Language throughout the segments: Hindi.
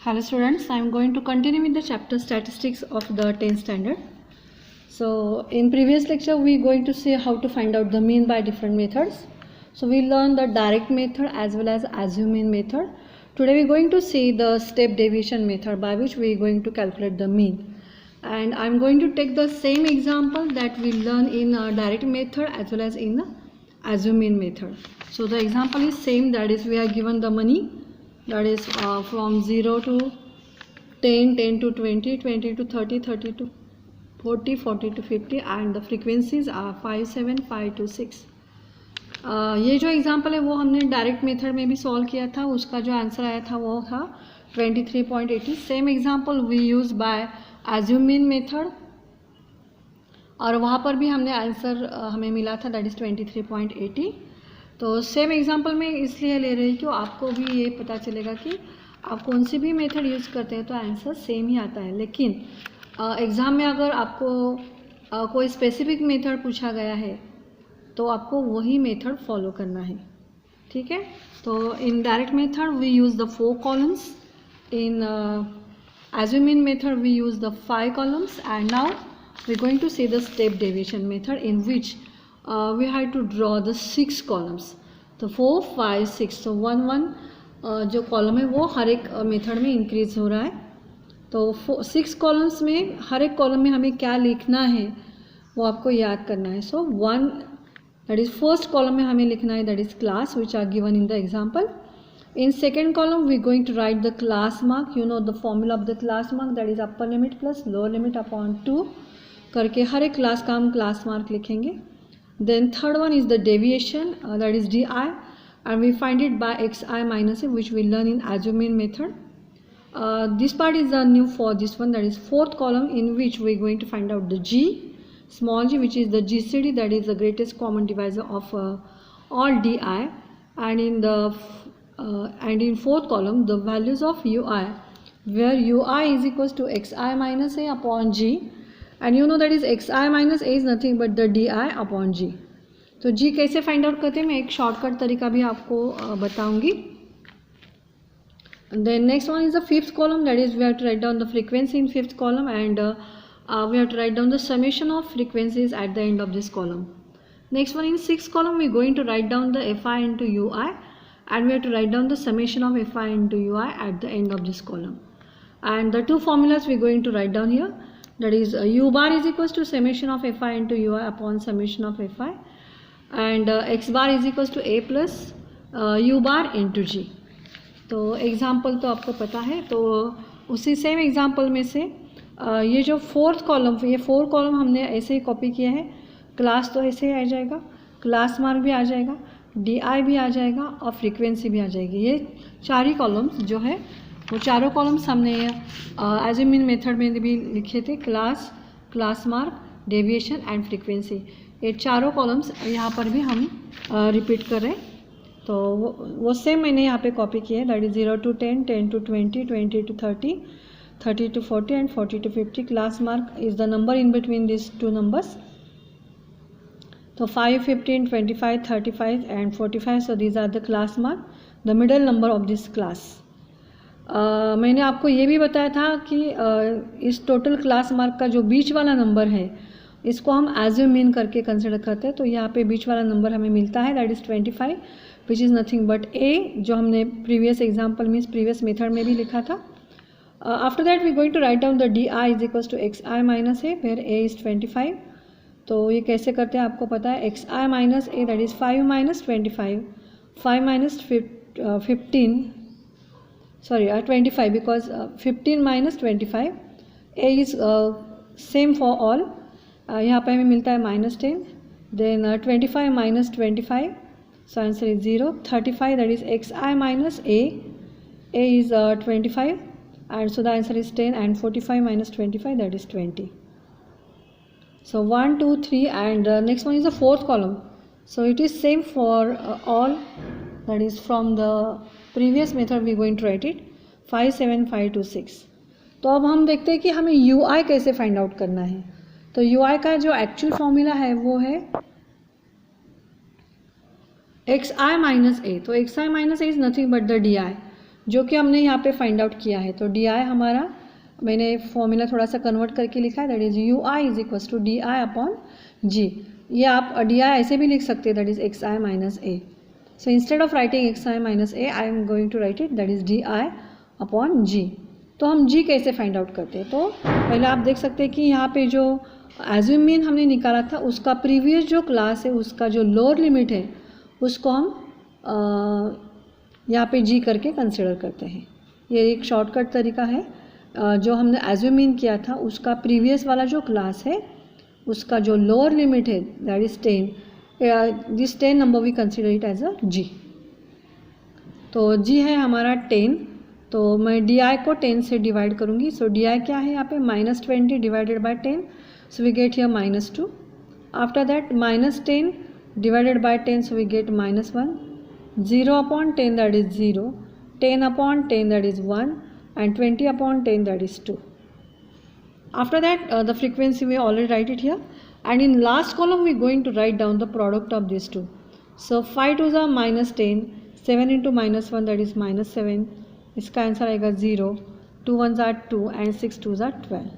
Hello students, I am going to continue with the chapter statistics of the 10th standard. So in previous lecture we are going to see how to find out the mean by different methods. So we learned the direct method as well as assume mean method. Today we are going to see the step deviation method by which we are going to calculate the mean. And I am going to take the same example that we learn in direct method as well as in the assume mean method. So the example is same, that is we are given the money, that is from 0 to 10, 10 to 20, 20 to 30, 30 to 40, 40 to 50 and the frequencies are 5, 7, 5 to 6. ये जो एग्जांपल है वो हमने डायरेक्ट मेथड में भी सॉल्व किया था, उसका जो आंसर आया था वो था 23.80. Same example we use by assume mean method और वहाँ पर भी हमने आंसर हमें मिला था, दैट इज़ 23.80. तो सेम एग्जांपल में इसलिए ले रही कि आपको भी ये पता चलेगा कि आप कौन सी भी मेथड यूज़ करते हैं तो आंसर सेम ही आता है. लेकिन एग्ज़ाम में अगर आपको कोई स्पेसिफिक मेथड पूछा गया है तो आपको वही मेथड फॉलो करना है, ठीक है. तो in direct method we use the 4 columns, in assume mean method we use the 5 columns, and now we are going to see the step deviation method in which we have to draw the 6 columns. तो 4, 5, 6, तो 1 1 जो कॉलम है वो हर एक मेथड में इंक्रीज हो रहा है. तो 6 कॉलम्स में हर एक कॉलम में हमें क्या लिखना है वो आपको याद करना है. So 1 that is first column में हमें लिखना है, that is class which are given in the example. In second column we are going to write the class mark. You know the formula of the class mark, that is upper limit plus lower limit upon 2 करके हर एक क्लास का हम क्लास मार्क लिखेंगे. Then third one is the deviation, that is di, and we find it by xi minus a, which we learn in assume mean method. This part is the new for this one, that is fourth column in which we are going to find out the g, small g, which is the GCD, that is the greatest common divisor of all di, and in fourth column the values of ui, where ui is equals to xi minus a upon g, and you know that is xi minus a is nothing but the di upon g. तो g कैसे फाइंड आउट करते हैं मैं एक शॉर्टकट तरीका भी आपको बताऊंगी. Then next one is the fifth column, that is we have to write down the frequency in fifth column, and we have to write down the summation of frequencies at the end of this column. Next one in sixth column we are going to write down the fi into ui, and we have to write down the summation of fi into ui at the end of this column. And the two formulas we are going to write down here, that is u bar is equals to summation of fi into ui upon summation of fi, and x bar is equals to a plus u bar into g. तो एग्जाम्पल तो आपको पता है. तो उसी सेम एग्जाम्पल में से ये जो फोर्थ कॉलम, ये 4 कॉलम हमने ऐसे ही कॉपी किया है. क्लास तो ऐसे ही आ जाएगा, क्लास मार्क भी आ जाएगा, डी आई भी आ जाएगा और फ्रीक्वेंसी भी आ जाएगी. ये 4 ही कॉलम्स जो है वो चारों कॉलम्स हमने assume mean मेथड में भी लिखे थे, class, class mark, deviation and frequency. ये चारों कॉलम्स यहाँ पर भी हम रिपीट कर रहे हैं. तो वो सेम मैंने यहाँ पे कॉपी किया है, that is 0 to 10, 10 to 20, 20 to 30, 30 to 40 and 40 to 50. Class mark is the number in between this 2 numbers. So 5, 15, 25, 35 and 45. So these are the class mark, the middle number of this class. मैंने आपको ये भी बताया था कि इस टोटल क्लास मार्क का जो बीच वाला नंबर है इसको हम assume mean करके कंसिडर करते हैं. तो यहाँ पे बीच वाला नंबर हमें मिलता है, that is 25, which is nothing but a, जो हमने previous example means previous method में भी लिखा था. After that we going to write down the D I is equals to X I minus A, where a is 25. तो ये कैसे करते हैं आपको पता है, X I minus A, that is 5 minus 25, 5 minus 15, sorry 25, because 15 minus 25, A is same for all. यहाँ पे हमें मिलता है -10, then 25 minus 25, so answer is 0. 35, that is X I minus A is 25, and so the answer is 10, and 45 minus 25, that is 20. So 1, 2, 3, and next one is the fourth column. So it is same for all, that is from the previous method we are going to write it 5, 7, 5 to 6. तो अब हम देखते हैं कि हमें ui कैसे फाइंड आउट करना है. तो ui का जो एक्चुअल फॉर्मूला है वो है xi minus a. तो xi minus a is nothing but the di. जो कि हमने यहाँ पे फाइंड आउट किया है। तो डी आई हमारा, मैंने फॉर्मूला थोड़ा सा कन्वर्ट करके लिखा है, that is U I is equals to D I upon G. ये आप डी आई ऐसे भी लिख सकते हैं, that is X I minus A. So instead of writing X I minus A, I am going to write it that is D I upon G. तो हम जी कैसे फाइंड आउट करते हैं? तो पहले आप देख सकते हैं कि यहाँ पे जो एज्यूम मीन हमने निकाला था, उसका प्रीवियस जो क्लास है उसका जो लोअर लिमिट है उसको हम यहाँ पे जी करके कंसिडर करते हैं। ये एक शॉर्टकट तरीका है। जो हमने एज्यूम मीन किया था उसका प्रीवियस वाला जो क्लास है उसका जो लोअर लिमिट है that is 10, this 10 number we consider it as a G. तो जी है हमारा 10, तो मैं डी आई को 10 से डिवाइड करूँगी। सो डी आई क्या है यहाँ पे -20 divided by 10, so we get here -2। After that -10 divided by 10, so we get -1, 0 upon 10 that is 0, 10 upon 10 that is 1, and 20 upon 10 that is 2. After that the frequency we already write it here, and in last column we are going to write down the product of these two. So 5 2s are -10, 7 into -1 that is -7, इसका आंसर आएगा 0, 2 1s are 2 and 6 2s are 12.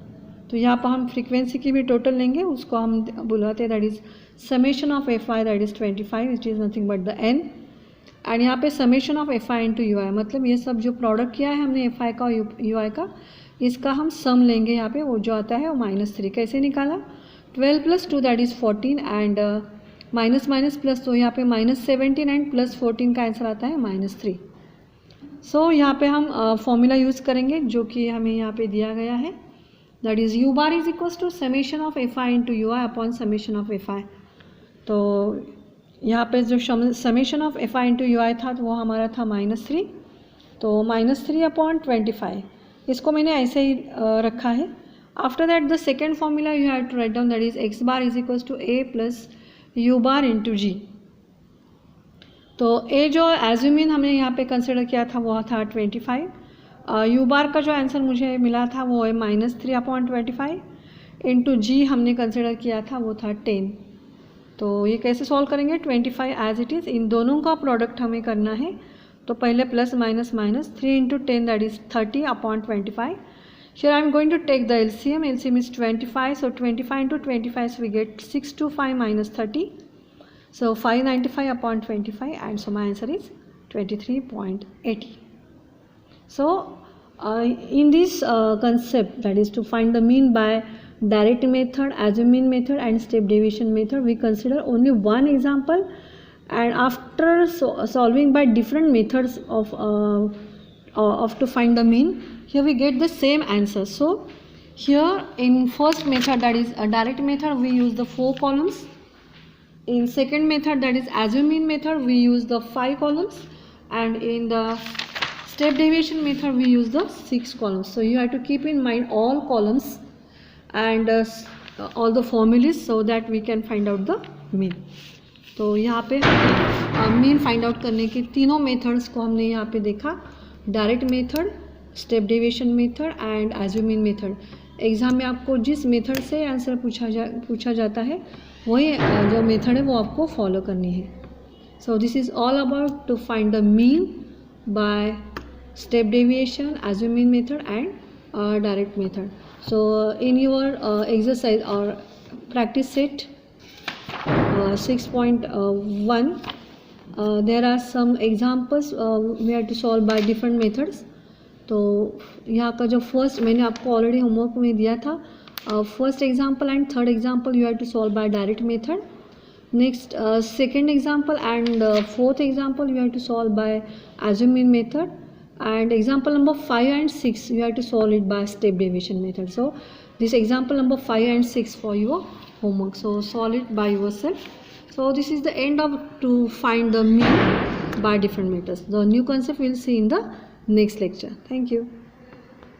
तो यहाँ पर हम फ्रीक्वेंसी की भी टोटल लेंगे, उसको हम बुलाते हैं that is summation of F I that is 25, it is nothing but the N. And यहाँ पे summation of F I into U I, मतलब ये सब जो प्रोडक्ट किया है हमने एफ आई का यू आई का, इसका हम सम लेंगे। यहाँ पे वो जो आता है वो -3। कैसे निकाला? 12 + 2 that is 14 and minus minus plus, तो यहाँ पे -17 एंड +14 का आंसर आता है -3। सो यहाँ पे हम फॉर्मूला यूज़ करेंगे जो कि हमें यहाँ पे दिया गया है, that is U bar is equals to summation of F I into U I upon summation of F I. तो यहाँ पे जो summation of F I into U I था तो वो हमारा था -3, तो -3 अपॉन 25, इसको मैंने ऐसे ही रखा है। After that the second formula you have to write down that is X bar is equals to A plus U bar into G. तो ए जो एज्यूमिन हमने यहाँ पे कंसिडर किया था वो था 25, यू बार का जो आंसर मुझे मिला था वो है -3 अपॉन 25, इंटू जी हमने कंसिडर किया था वो था 10। तो ये कैसे सॉल्व करेंगे? 25 एज इट इज़, इन दोनों का प्रोडक्ट हमें करना है। तो पहले plus minus minus, 3 into 10 that is 30 upon 25। Here I am going to take the LCM, LCM is 25, so 25 into 25 so we get 625 - 30, so 595 upon 25, and so my answer is 23.80. So in this concept, that is to find the mean by direct method, assume mean method and step deviation method, we consider only one example, and after solving by different methods of to find the mean, here we get the same answer. So here in first method, that is a direct method, we use the 4 columns. In second method, that is assume mean method, we use the 5 columns, and in the step deviation method we use the 6 columns. So you have to keep in mind all columns and all the formulas so that we can find out the mean. तो यहाँ पे मीन फाइंड आउट करने के तीनों मेथड्स को हमने यहाँ पे देखा, direct method, step deviation method and assume mean method. Exam में आपको जिस मेथड से आंसर पूछा जाता है वही जो मेथड है वो आपको फॉलो करनी है। So this is all about to find the mean by step deviation, assume mean method and direct method. So in your exercise or practice set 6.1 there are some examples we have to solve by different methods. तो यहाँ का जो फर्स्ट मैंने आपको ऑलरेडी होमवर्क में दिया था, first example and third example you have to solve by direct method. Next second example and fourth example you have to solve by assume mean method, and example number 5 and 6 you have to solve it by step deviation method. So this example number 5 and 6 for your homework, so solve it by yourself. So this is the end of to find the mean by different methods. The new concept we'll see in the next lecture. Thank you.